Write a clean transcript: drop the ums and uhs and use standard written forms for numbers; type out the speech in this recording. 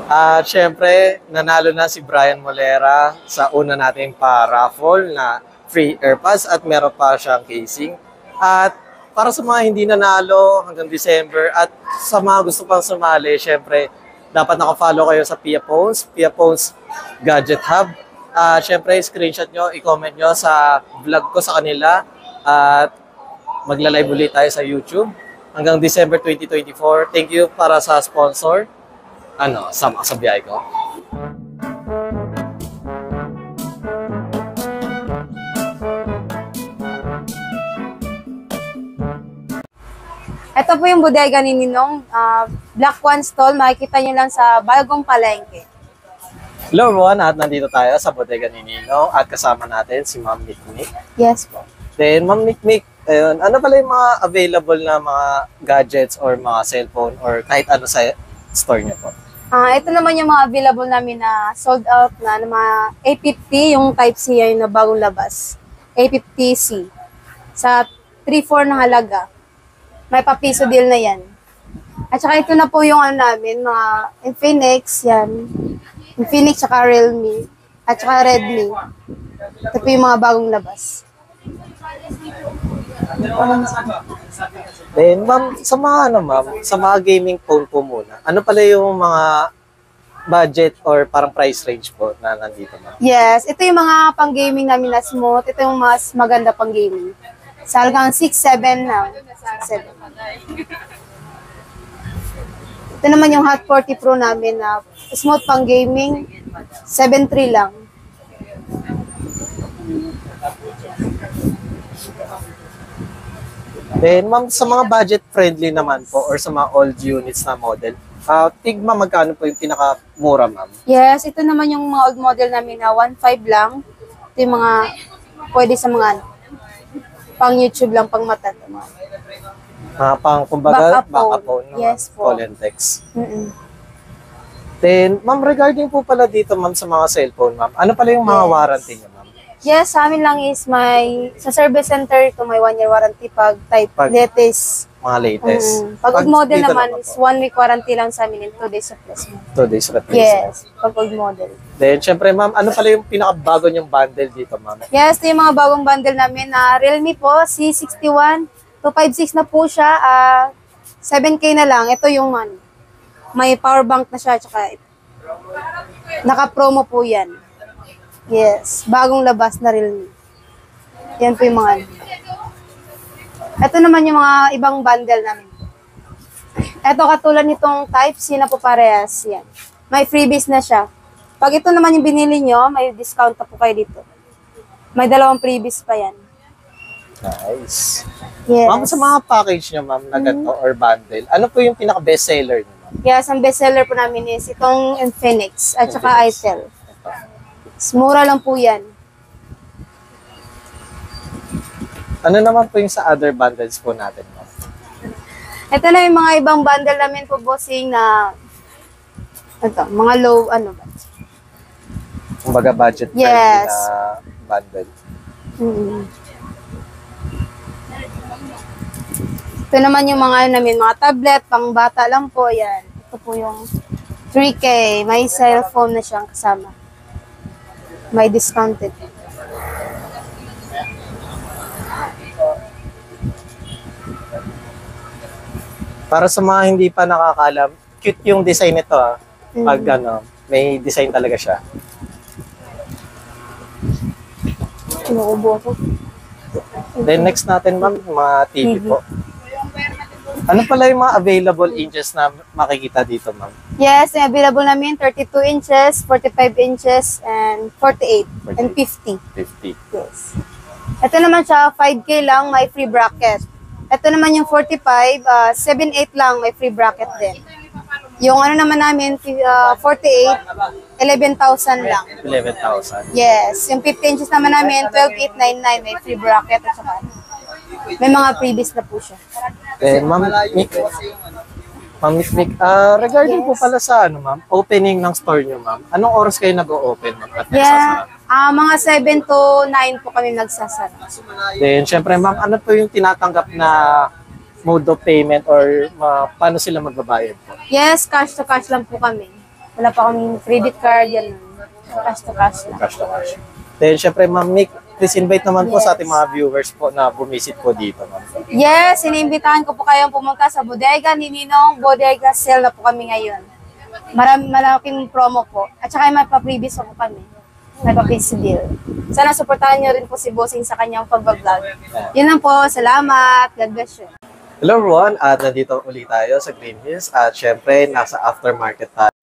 At syempre, nanalo na si Brian Molera sa una nating pa-raffle na free AirPods at meron pa siyang casing. At para sa mga hindi nanalo hanggang December at sa mga gusto pang sumali, syempre, dapat nakafollow kayo sa Pia Phones Gadget Hub. At syempre, screenshot nyo, i-comment nyo sa vlog ko sa kanila at magla-live ulit tayo sa YouTube hanggang December 2024. Thank you para sa sponsor. Sama sa biyahe ko. Ito po yung bodega ni Ninong. Black One Stall. Makikita nyo lang sa Bagong Palengke. Hello everyone, at nandito tayo sa bodega ni Ninong at kasama natin si Ma'am Mikmik. Yes po. Then Ma'am Mikmik, ayun, ano pala yung mga available na mga gadgets or mga cellphone or kahit ano sa store niyo po? Ito naman yung mga available namin na sold out na mga A50, yung Type C yung na bagong labas. A50C. Sa 3,400 na halaga. May papiso deal na yan. At saka ito na po yung namin, mga Infinix, yan. Infinix, saka Realme, at saka Redmi. Ito po yung mga bagong labas. Then ma'am, sa mga gaming phone po muna, ano pala yung mga budget or parang price range po na nandito ma'am? Yes, ito yung mga pang-gaming namin na smooth. Ito yung mas maganda pang-gaming. Sa halagang 6,700 na. 6,700. Ito naman yung Hot 40 Pro namin na smooth pang-gaming. 7,300 lang. Then ma'am, sa mga budget friendly naman po or sa mga old units na model, tigma magkano po yung pinakamura ma'am? Yes, ito naman yung mga old model namin na 1,500 lang. Ito yung mga pwede sa mga pang YouTube lang, pang mata. Kumbaga, Backup phone, yes po. call and text. Then, ma'am, regarding po pala dito, ma'am, sa mga cellphone, ma'am, ano pala yung mga warranty niyo, ma'am? Yes, sa amin lang is sa service center ito may 1-year warranty pag latest. Mga latest. Pag old model dito naman is 1 week warranty lang sa amin and 2 days replacement. 2 days replacement. Yes, pag old model. Then, syempre, ma'am, ano pala yung pinakabago niyong bundle dito, ma'am? Yes, ito yung mga bagong bundle namin na Realme po, C61, 256 na po siya, 7K na lang. Ito yung may power bank na siya, tsaka naka-promo po yan. Yes, bagong labas na Realme. Yan po yung mga Ito naman yung mga ibang bundle namin. Ito katulad nitong Type C na po parehas. Yan. May freebies na siya. Pag ito naman yung binili nyo, may discount na po kayo dito. May 2 freebies pa yan. Nice. Yes. Ma'am, sa mga package niyo, ma'am, na ganito or bundle, ano po yung pinaka-best seller niyo, ma'am? Yes, ang best seller po namin is itong Infinix at saka itel. Mura lang po yan. Ano naman po yung sa other bundles po natin, ma'am? Ito na yung mga ibang bundle namin po, bossing, na mga low, Kumbaga budget friendly yes. na bundle. Ito naman yung mga namin, mga tablet, pang bata lang po, yan. Ito po yung 3K, may cellphone na siyang kasama. May discounted. Para sa mga hindi pa nakakalam, cute yung design nito Pag may design talaga siya. Inuubo ako. Then next natin, ma'am, mga TV po. Ano pala yung mga available inches na makikita dito, ma'am? Yes, available namin 32 inches, 45 inches, and 48, and 50. 50. Yes. Ito naman siya, 5K lang, may free bracket. Ito naman yung 45, 7.8 lang, may free bracket din. Yung naman namin, 48, 11,000 lang. 11,000. Yes. Yung 50 inches naman namin, 12,899, may free bracket at saka may mga freebies na po siya. Ma'am Mik, regarding po pala sa ma'am, opening ng store nyo, ma'am, anong oras kayo nag-o-open, ma'am, at nagsasara? Mga 7 to 9 po kami nagsasara. Then, syempre, ma'am, ano po yung tinatanggap na mode of payment or paano sila magbabayad po? Yes, cash to cash lang po kami. Wala pa kaming credit card, yan. Cash to cash lang. Cash to cash. Then, syempre, Ma'am Nick, please invite naman po sa Yes. ating mga viewers po na bumisit po dito, Ma'am. Yes, iniimbitahan ko po kayong pumunta sa bodega ni Ninong. Bodega sale na po kami ngayon. Malaking promo po. At saka may pa-previous po kami. May pa-piece deal. Sana supportahan niyo rin po si Bossing sa kanyang pag-vlog. Yun lang po. Salamat. God bless you. Hello everyone, at nandito ulit tayo sa Green Hills at syempre nasa aftermarket tayo.